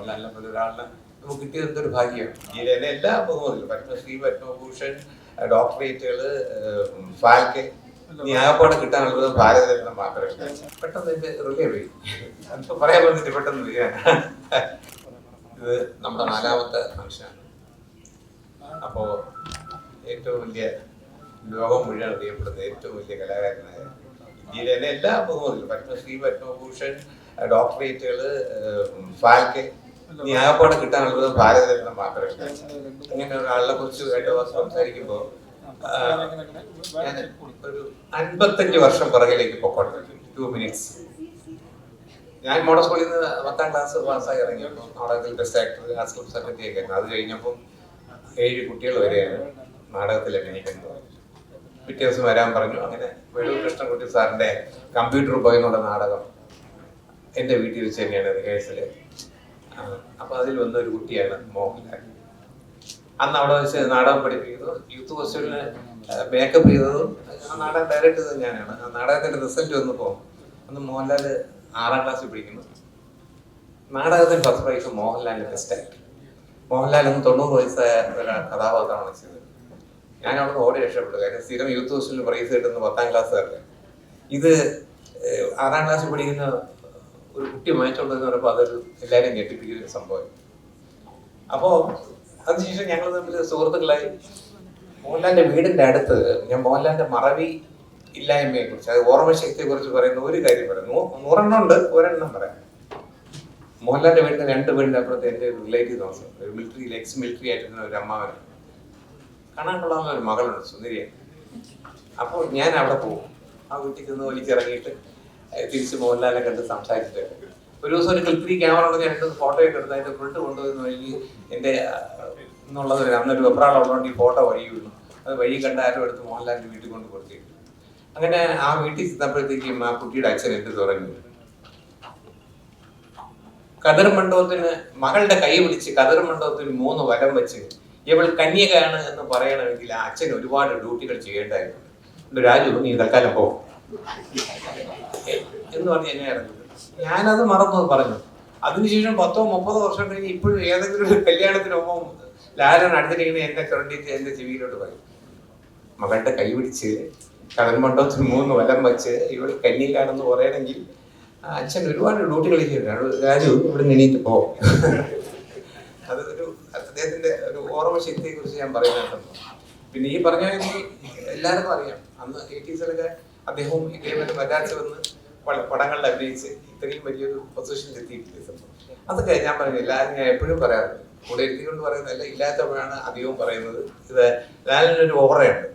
മോഹൻലാലിനെ പോലെ ഒരാളിനെ നമുക്ക് കിട്ടിയത് എന്തൊരു ഭാഗ്യമാണ്. ഇന്ത്യയിലെ എല്ലാ ബഹുമതികളും പത്മശ്രീ, പത്മഭൂഷൺ, ഡോക്ടറേറ്റുകള്, ഫാൽക്കെ, ഇനി ആകപ്പാട് കിട്ടാനുള്ളത് ഭാരതരത്നം മാത്രമേ. പെട്ടെന്ന് എന്റെ റിലീവ് ചെയ്യും. അപ്പൊ പറയാൻ വന്നിട്ട് പെട്ടെന്ന് വരികയാണ്. ഇത് നമ്മുടെ 4ാമത്തെ ഫംഗ്ഷനാണ്. അപ്പോ ഏറ്റവും വലിയ ലോകം മുഴുവൻ അറിയപ്പെടുന്ന ഏറ്റവും വലിയ കലാകാരനായ ഇന്ത്യയിലെ എല്ലാ ബഹുമതികളും പത്മശ്രീ, പത്മഭൂഷൺ, ഡോക്ടറേറ്റുകള്, ഫാൽക്കെ, ഇനി ആകപ്പാട് കിട്ടാനുള്ളത് ഭാരതരത്നം മാത്രമേ. ഇങ്ങനെ ഒരാളെ കുറിച്ച് കേട്ടോ സംസാരിക്കുമ്പോൾ ഞാൻ ഒരു 55 വർഷം പുറകിലേക്ക് പൊക്കോട്ടെ. 2 minutes. ഞാൻ മോഡൽ സ്കൂളിൽ നിന്ന് 10ാം ക്ലാസ് പാസ്സായി ഇറങ്ങിയപ്പോൾ നാടകത്തിൽ best actor, arts club secretary ഒക്കെ ആയിരുന്നു. അത് കഴിഞ്ഞപ്പോൾ 7 കുട്ടികൾ വരെയാണ് നാടകത്തിൽ അഭിനയിക്കുന്നത്. പിറ്റേ ദിവസം വരാൻ പറഞ്ഞു. അങ്ങനെ വെളൂർ കൃഷ്ണൻകുട്ടി സാറിന്റെ കമ്പ്യൂട്ടർ ബോയ് എന്നുള്ള നാടകം എൻ്റെ വീട്ടിൽ വെച്ച് തന്നെയാണ് റിഹേഴ്സല്. അപ്പൊ അതിൽ വന്നൊരു കുട്ടിയാണ് മോഹൻലാൽ. അന്ന് അവിടെ വെച്ച് നാടകം പഠിപ്പിക്കുന്നു. യൂത്ത് ഹോസ്റ്റലിന് മേക്കപ്പ് ചെയ്തതും ആ നാടകം ഡയറക്റ്റ് ചെയ്തത് ഞാനാണ്. ആ നാടകത്തിന്റെ റിസൾട്ട് വന്നപ്പോൾ അന്ന് മോഹൻലാൽ 6ാം ക്ലാസ്സിൽ പഠിക്കുന്നു. നാടകത്തിന് ഫസ്റ്റ് പ്രൈസ് മോഹൻലാലിന് ബെസ്റ്റ് ആക്ടർ. മോഹൻലാൽ അന്ന് 90 വയസ്സായ ഒരു കഥാപാത്രമാണ് ചെയ്തത്. ഞാൻ അവിടെ നിന്ന് ഓടി രക്ഷപ്പെട്ടു. കാര്യം സ്ഥിരം യൂത്ത് ഹോസ്റ്റലിന് പ്രൈസ് കിട്ടുന്ന 10ാം ക്ലാസ്സുകാർക്ക് ഇത് 6ാം ക്ലാസ്സിൽ പഠിക്കുന്ന ഒരു കുട്ടി വാങ്ങിച്ചോണ്ടെന്ന് പറയുമ്പോൾ അതൊരു എല്ലാവരെയും ഞെട്ടിപ്പിക്കുന്ന ഒരു സംഭവം. അപ്പോൾ അതിനുശേഷം ഞങ്ങൾ തമ്മിൽ സുഹൃത്തുക്കളായി. മോഹൻലാലിന്റെ വീടിന്റെ അടുത്ത് ഞാൻ മോഹൻലാലിന്റെ മറവി ഇല്ലായ്മയെ കുറിച്ച്, അത് ഓർമ്മശക്തിയെ കുറിച്ച് പറയുന്ന ഒരു കാര്യം പറയുന്നു. 100 ഉണ്ട്, ഒരെണ്ണം പറയാം. മോഹൻലാലിന്റെ വീടിന്റെ 2 വീടിന്റെ അപ്പുറത്ത് എൻ്റെ ഒരു റിലേറ്റീവ് താമസം, ഒരു മിലിറ്ററിയിൽ എക്സ് മിലിറ്ററി ആയിട്ടിരുന്ന ഒരു അമ്മാവനാണ്. കാണാൻ കൊള്ളാവുന്ന ഒരു മകളുണ്ട്, സുന്ദരിയാണ്. അപ്പോൾ ഞാൻ അവിടെ പോകും. ആ വീട്ടിൽ നിന്ന് ഒലിച്ചിറങ്ങിയിട്ട് തിരിച്ച് മോഹൻലാലിനെ കണ്ട് സംസാരിച്ചിട്ട് ഒരു ദിവസം ഒരു ക്ലിപ്പ് ക്യാമറ കൊണ്ട് ഞാൻ 2 ഫോട്ടോയൊക്കെ എടുത്ത് അതിന്റെ പ്രിന്റ് കൊണ്ടുവന്ന് വഴി എൻ്റെ എന്നുള്ളത് അന്നൊരു വെപ്രാളുള്ളതുകൊണ്ട് ഈ ഫോട്ടോ വഴി വീണു. അത് വഴി കണ്ട ആരും എടുത്ത് മോഹൻലാലിന്റെ വീട്ടിൽ കൊണ്ട് കൊടുത്തിട്ടു. അങ്ങനെ ആ വീട്ടിൽ ചെന്നപ്പോഴത്തേക്കും ആ കുട്ടിയുടെ അച്ഛൻ എന്ത് തുടങ്ങി, കതിർ മണ്ഡപത്തിന് മകളുടെ കൈ പിടിച്ച് കതിർ മണ്ഡപത്തിന് 3 വലം വെച്ച് ഇവൾ കന്യകയാണ് എന്ന് പറയണമെങ്കിൽ ആ അച്ഛൻ ഒരുപാട് ഡ്യൂട്ടികൾ ചെയ്യേണ്ടായിരുന്നു. രാജു, നീ തൽക്കാലം പോ എന്ന് പറഞ്ഞ് എന്നെ ഇറങ്ങി. ഞാനത് മറന്നു പറഞ്ഞു. അതിനുശേഷം 10-30 വർഷം കഴിഞ്ഞ് ഇപ്പോഴും ഏതെങ്കിലും ഒരു കല്യാണത്തിന് ഒപ്പം ലാലൻ അടുത്തിരിക്കുന്ന എന്നെ ചുരണ്ടിട്ട് എന്റെ ചെവിയിലോട്ട് പറയും, മകളുടെ കൈ പിടിച്ച് കടൽ മണ്ഡപത്തിന് 3 വലം വെച്ച് ഇവൾ കന്യകാണെന്ന് പറയണമെങ്കിൽ അച്ഛൻ ഒരുപാട് ഡ്യൂട്ടികൾ ചെയ്തിട്ടാണ്. രാജു, ഇവിടെ എണീറ്റ് പോ. അത് അദ്ദേഹത്തിന്റെ ഒരു ഓർമ്മശക്തിയെ കുറിച്ച് ഞാൻ പറയുന്നുണ്ട്. പിന്നെ ഈ പറഞ്ഞ എല്ലാവർക്കും അറിയാം, അന്ന് 80s അദ്ദേഹവും ഇതേപോലെ മദ്രാസ് വന്ന് പടങ്ങളിൽ അഭിനയിച്ച് ഇത്രയും വലിയൊരു പൊസിഷനിൽ എത്തിയിട്ടില്ല. അതൊക്കെ ഞാൻ പറഞ്ഞില്ല, ഞാൻ എപ്പോഴും പറയാറുണ്ട്. കൂടെ എത്തിക്കൊണ്ട് പറയുന്നതല്ല, ഇല്ലാത്തപ്പോഴാണ് അധികവും പറയുന്നത്. ഇത് ലാലിനൊരു ഓറയുണ്ട്.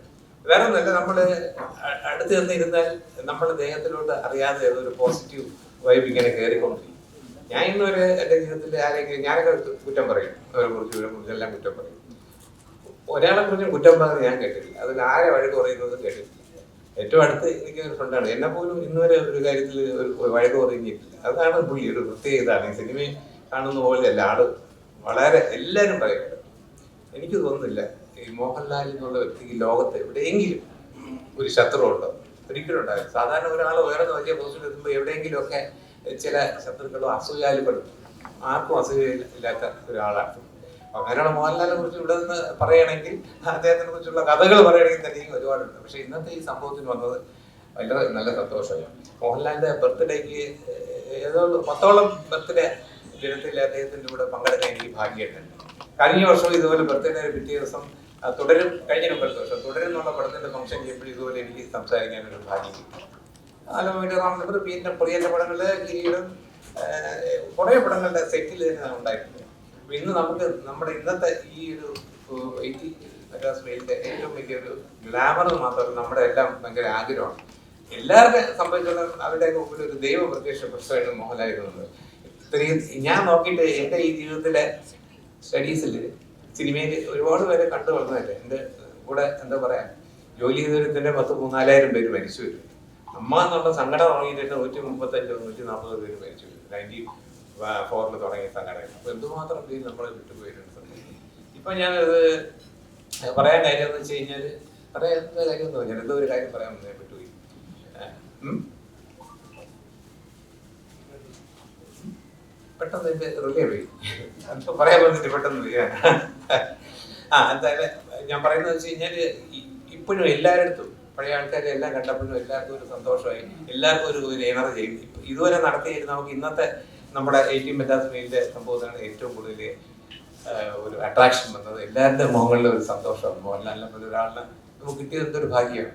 വേറെ ഒന്നല്ല, നമ്മൾ അടുത്ത് ചെന്നിരുന്നാൽ നമ്മുടെ ദേഹത്തിലോട്ട് അറിയാതെ ഏതൊരു പോസിറ്റീവ് വൈബ് ഇങ്ങനെ കയറിക്കൊണ്ടിരിക്കും. ഞാൻ ഇന്നുവരെ എൻ്റെ ജീവിതത്തിൽ ആരെങ്കിലും ഞാനൊക്കെ കുറ്റം പറയും, അവരെ കുറിച്ചെല്ലാം കുറ്റം പറയും. ഒരാളെ കുറിച്ചും കുറ്റം പറഞ്ഞ് ഞാൻ കേട്ടിട്ടില്ല. അതിൽ ആരെ വഴക്ക് പറയുന്നത് കേട്ടിട്ടില്ല. ഏറ്റവും അടുത്ത് എനിക്ക് ഒരു ഫ്രണ്ടാണ്, എന്നെ പോലും ഇന്നുവരെ ഒരു കാര്യത്തിൽ ഒരു വഴക്ക് പറഞ്ഞിട്ടില്ല. അതാണ് പുള്ളി ഒരു പ്രത്യേകതയാണ്. ഈ സിനിമയിൽ കാണുന്ന പോലെയല്ല, ആള് വളരെ എല്ലാവരും പറയുന്നത്. എനിക്ക് തോന്നുന്നില്ല ഈ മോഹൻലാൽ എന്നുള്ള വ്യക്തിക്ക് ലോകത്ത് എവിടെയെങ്കിലും ഒരു ശത്രു ഉണ്ടോ, ഒരിക്കലും ഉണ്ടാവില്ല. സാധാരണ ഒരാൾ വേറെ വലിയ പോസ്റ്റിൽ എത്തുമ്പോൾ എവിടെയെങ്കിലും ഒക്കെ ചില ശത്രുക്കളോ അസൂയാലുകളും, ആർക്കും അസൂയയില്ലാത്ത ഒരാളാണ്. അങ്ങനെയുള്ള മോഹൻലാലിനെ കുറിച്ച് ഇവിടെ നിന്ന് പറയുകയാണെങ്കിൽ അദ്ദേഹത്തിനെ കുറിച്ചുള്ള കഥകൾ പറയുകയാണെങ്കിൽ തന്നെയും ഒരുപാടുണ്ട്. പക്ഷെ ഇന്നത്തെ ഈ സംഭവത്തിന് വന്നത് വളരെ നല്ല സന്തോഷമാണ്. മോഹൻലാലിന്റെ ബർത്ത്ഡേക്ക് ഏതോ 10ഓളം ബർത്ത്ഡേ ദിനത്തിൽ അദ്ദേഹത്തിന്റെ കൂടെ പങ്കെടുക്കാൻ എനിക്ക് ഭാഗ്യമുണ്ട്. കഴിഞ്ഞ വർഷം ഇതുപോലെ ബർത്ത്ഡേ പിറ്റേ ദിവസം തുടരും, കഴിഞ്ഞ വർഷം തുടരും എന്നുള്ള പടത്തിന്റെ ഫംഗ്ഷൻ ചെയ്യുമ്പോൾ ഇതുപോലെ എനിക്ക് സംസാരിക്കാനൊരു ഭാഗ്യം കിട്ടി. ആലോചന പിന്നെ പ്രിയന്റെ പടങ്ങള്, കിരീടം, കുറെ പടങ്ങളുടെ സെറ്റിൽ തന്നെ ഉണ്ടായിട്ടുണ്ട്. ഇന്ന് നമുക്ക് നമ്മുടെ ഇന്നത്തെ ഈ ഒരു 80 മദ്രാസ് മെയിലിന്റെ ഏറ്റവും വലിയൊരു ഗ്ലാമർ മാത്രമല്ല, നമ്മുടെ എല്ലാം ഭയങ്കര ആഗ്രഹമാണ്. എല്ലാവർക്കും സംബന്ധിച്ചിടത്തോളം അവരുടെയൊക്കെ മുമ്പിൽ ഒരു ദൈവ പ്രത്യക്ഷ പ്രശ്നമായിട്ട് മോഹൻലായിരുന്നത്. ഇത്രയും ഞാൻ നോക്കിയിട്ട് എൻ്റെ ഈ ജീവിതത്തിലെ സ്റ്റഡീസിൽ സിനിമയിൽ ഒരുപാട് പേരെ കണ്ടു വളർന്നതല്ലേ. എൻ്റെ കൂടെ എന്താ പറയാ ജോലി ചെയ്തൊരു തന്നെ 10-4000 പേര് മരിച്ചു വരും. അമ്മ എന്നുള്ള സംഘടന തുടങ്ങിയിട്ട് 135-140 പേര് മരിച്ചു വരും. 94 തുടങ്ങിയ സംഘടന. അപ്പൊ എന്തുമാത്രം പേര് നമ്മളെ വിട്ടുപോയിട്ടുണ്ട്. ഇപ്പൊ ഞാനത് പറയാൻ കാര്യം എന്ന് വെച്ച് കഴിഞ്ഞാല് പറയാൻ കാര്യം എന്ന് പറഞ്ഞാൽ എന്തോ ഒരു കാര്യം പറയാൻ വിട്ടുപോയി. പെട്ടെന്ന് എനിക്ക് റിലേ പോയി. അപ്പൊ പറയാൻ വന്നിട്ട് പെട്ടെന്ന് പോയി. എന്തായാലും ഞാൻ പറയുന്നത് വെച്ച് കഴിഞ്ഞാൽ ഇപ്പോഴും എല്ലാവരുടെ പഴയ ആൾക്കാരെ എല്ലാം കണ്ടപ്പോഴും എല്ലാവർക്കും ഒരു സന്തോഷമായി, എല്ലാവർക്കും ഒരു എനർജി. ഇതുവരെ നടത്തിയിരുന്ന നമുക്ക് ഇന്നത്തെ നമ്മുടെ 18 മെറ്റാസ്മീലിന്റെ സംഭവത്തിനാണ് ഏറ്റവും കൂടുതൽ ഒരു അട്രാക്ഷൻ വന്നത്. എല്ലാവരുടെ മുഖങ്ങളിലും ഒരു സന്തോഷം. മോഹൻലാലിനെ പോലെ ഒരാളിനെ നമുക്ക് കിട്ടിയത് എന്തൊരു ഭാഗ്യമാണ്.